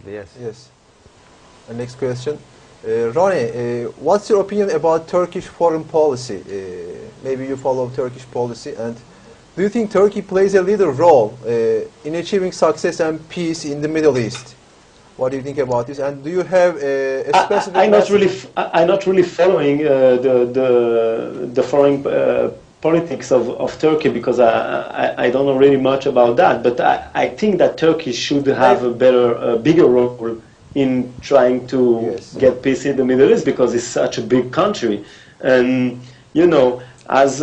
definitely, yes. Yes. And next question. Ronnie, what's your opinion about Turkish foreign policy? Maybe you follow Turkish policy, and do you think Turkey plays a leader role in achieving success and peace in the Middle East? What do you think about this? And do you have a specific? I'm not really following the foreign politics of Turkey, because I don't know really much about that. But I think that Turkey should have a bigger role in trying to get peace in the Middle East, because it's such a big country, and you know, as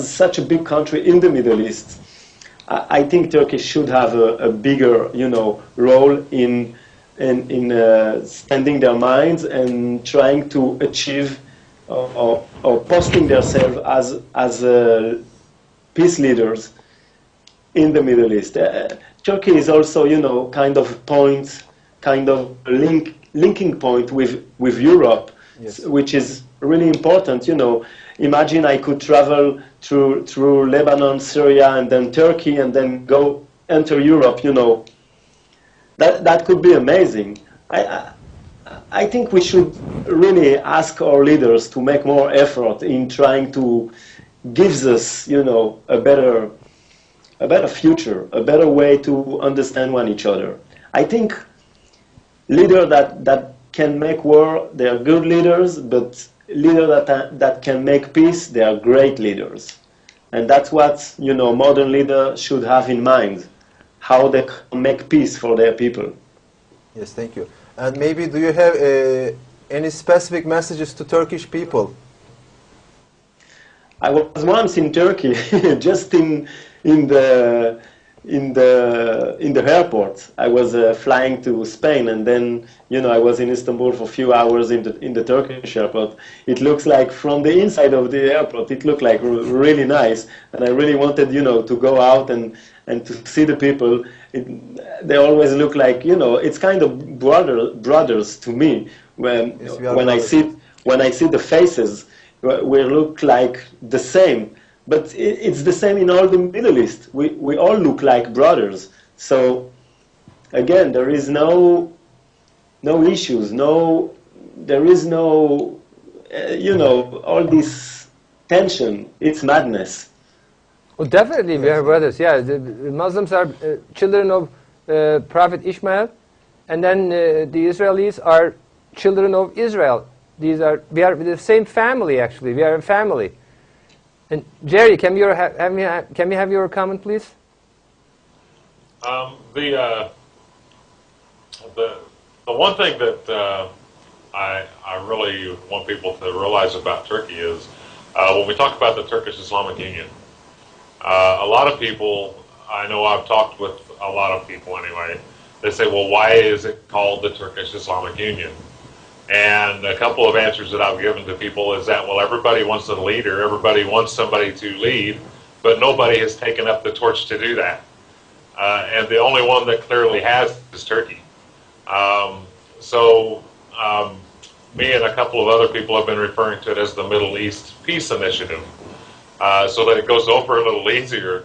such a big country in the Middle East, I think Turkey should have a bigger, you know, role in spending their minds and trying to achieve or posting themselves as peace leaders in the Middle East. Turkey is also, you know, kind of linking point with Europe, which is really important. You know, imagine I could travel through Lebanon, Syria, and then Turkey, and then go enter Europe. You know, that could be amazing. I think we should really ask our leaders to make more effort in trying to give us, you know, a better future, a better way to understand one each other. I think leaders that can make war, they are good leaders, but leaders that can make peace, they are great leaders. And that's what, you know, modern leaders should have in mind, how they can make peace for their people. Yes, thank you. And maybe do you have any specific messages to Turkish people? I was once in Turkey, just in the airport. I was flying to Spain, and then, you know, I was in Istanbul for a few hours in the Turkish airport. It looks like from the inside of the airport, it looked like really nice, and I really wanted, you know, to go out and to see the people. They always look like, you know, it's kind of brothers to me. When I see the faces, we look like the same. But it's the same in all the Middle East. We all look like brothers. So again, there is no issues. There is no, you know, all this tension. It's madness. Well, definitely we are brothers. Yeah, the Muslims are children of Prophet Ishmael, and then the Israelis are children of Israel. We are the same family, actually. We are a family. And Jerry, can we have your comment, please? The one thing that I really want people to realize about Turkey is when we talk about the Turkish Islamic Union, a lot of people, I know I've talked with a lot of people anyway, they say, well, why is it called the Turkish Islamic Union? And a couple of answers that I've given to people is that, well, everybody wants a leader, everybody wants somebody to lead, but nobody has taken up the torch to do that. And the only one that clearly has is Turkey. Me and a couple of other people have been referring to it as the Middle East Peace Initiative, so that it goes over a little easier.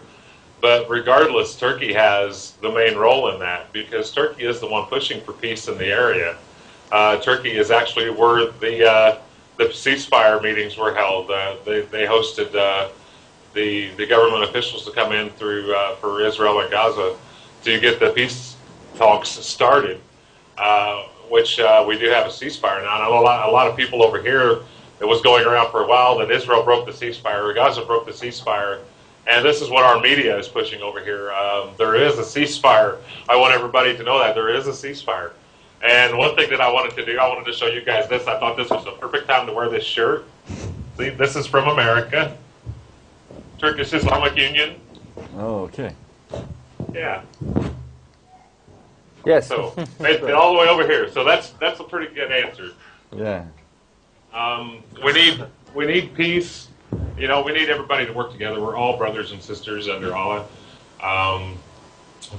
But regardless, Turkey has the main role in that, because Turkey is the one pushing for peace in the area. Turkey is actually where the ceasefire meetings were held. They hosted the government officials to come in through for Israel and Gaza to get the peace talks started, which we do have a ceasefire now. And I know a lot of people over here, it was going around for a while that Israel broke the ceasefire, or Gaza broke the ceasefire, and this is what our media is pushing over here. There is a ceasefire. I want everybody to know that there is a ceasefire. And one thing that I wanted to do, I wanted to show you guys this. I thought this was the perfect time to wear this shirt. See, this is from America. Turkish Islamic Union. Oh, okay. Yeah. Yes. So, made it all the way over here. So that's a pretty good answer. Yeah. We need peace. You know, we need everybody to work together. We're all brothers and sisters under Allah.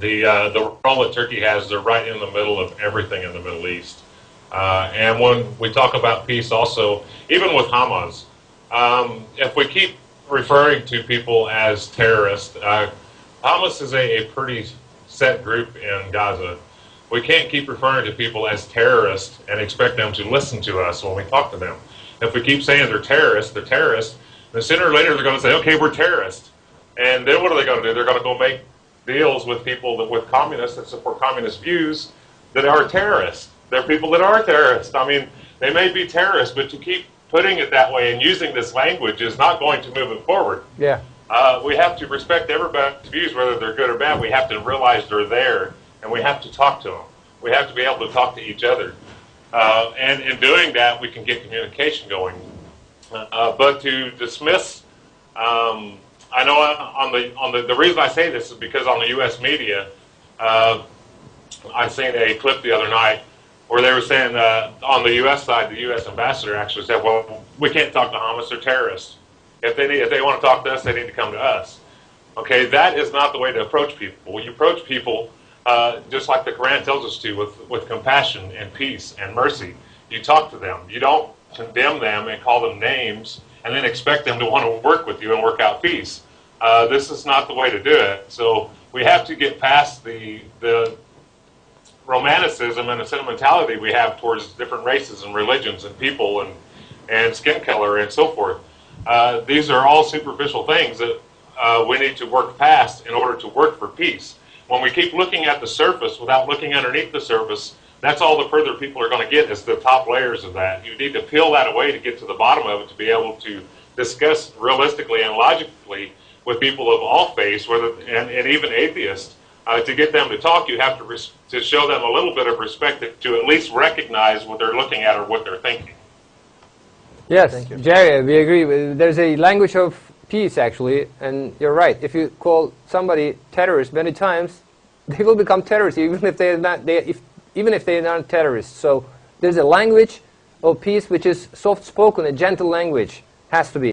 The role that Turkey has, they're right in the middle of everything in the Middle East. And when we talk about peace also, even with Hamas, if we keep referring to people as terrorists, Hamas is a pretty set group in Gaza. We can't keep referring to people as terrorists and expect them to listen to us when we talk to them. If we keep saying they're terrorists, then sooner or later they're going to say, okay, we're terrorists. And then what are they going to do? They're going to go make deals with people with communists that support communist views that are terrorists. They're people that are terrorists. I mean, they may be terrorists, but to keep putting it that way and using this language is not going to move it forward. Yeah. We have to respect everybody's views, whether they're good or bad. We have to realize they're there, and we have to talk to them. We have to be able to talk to each other. And in doing that, we can get communication going. But to dismiss, I know on the reason I say this is because on the U.S. media, I seen a clip the other night where they were saying on the U.S. side, the U.S. ambassador actually said, well, we can't talk to Hamas, they're terrorists. If they want to talk to us, they need to come to us. Okay, that is not the way to approach people. You approach people just like the Quran tells us to, with compassion and peace and mercy. You talk to them. You don't condemn them and call them names and then expect them to want to work with you and work out peace. This is not the way to do it. So we have to get past the romanticism and the sentimentality we have towards different races and religions and people and skin color and so forth. These are all superficial things that we need to work past in order to work for peace. When we keep looking at the surface without looking underneath the surface, that's all the further people are going to get is the top layers of that. You need to peel that away to get to the bottom of it to be able to discuss realistically and logically with people of all faiths, and even atheists. To get them to talk, you have to show them a little bit of respect to at least recognize what they're looking at or what they're thinking. Yes, Thank you. Jerry, we agree. There's a language of peace, actually, and you're right. If you call somebody terrorist many times, they will become terrorists, even if they're not. Even if they're not terrorists. So there's a language of peace which is soft-spoken, a gentle language has to be.